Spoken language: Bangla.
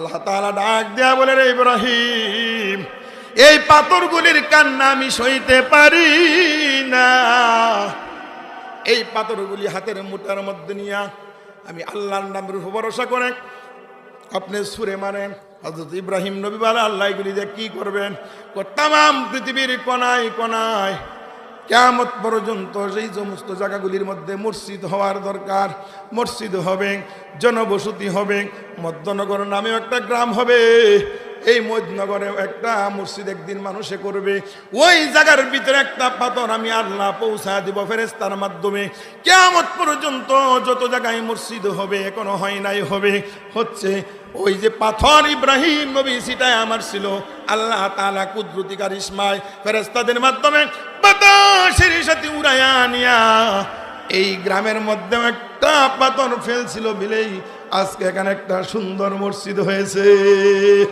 আল্লাহ তাআলা ডাক দেয়া বলে, রে ইব্রাহিম, এই পাথরগুলির কান্না আমি সইতে পারি না। এই পাথরগুলি হাতের মুঠার মধ্যে নিয়া আমি আল্লাহর নামের উপর ভরসা করে আপনি সুরে মারেন। হযরত ইব্রাহিম নবী বলে, আল্লাহ এগুলি দিয়ে কি করবেন? তাম পৃথিবীর কোনায় কোনায় কিয়ামত পর্যন্ত সেই সমস্ত জায়গাগুলির মধ্যে মসজিদ হওয়ার দরকার। মসজিদ হবে, জনবসতি হবে, মধ্যনগর নামেও একটা গ্রাম হবে। এই মধ্যনগরে একটা মসজিদ একদিন মানুষে করবে। ওই জায়গার ভিতরে একটা পাথর আমি আল্লাহ পৌঁছা দিব ফেরেশতার মাধ্যমে। কিয়ামত পর্যন্ত যত জায়গায় মসজিদ হবে, এখনো হয় নাই, হবে, হচ্ছে। ওই যে পাথর ইব্রাহিম নবী সিটায় আমার ছিল, আল্লাহ তাআলা কুদরতি কারিশমায় ফেরেশতাদের মাধ্যমে বাতাসের সাথে উড়াইয়া নিয়া এই গ্রামের মধ্যে একটা পাথর ফেলছিল বিলেই আজকে এখানে একটা সুন্দর মসজিদ হয়েছে।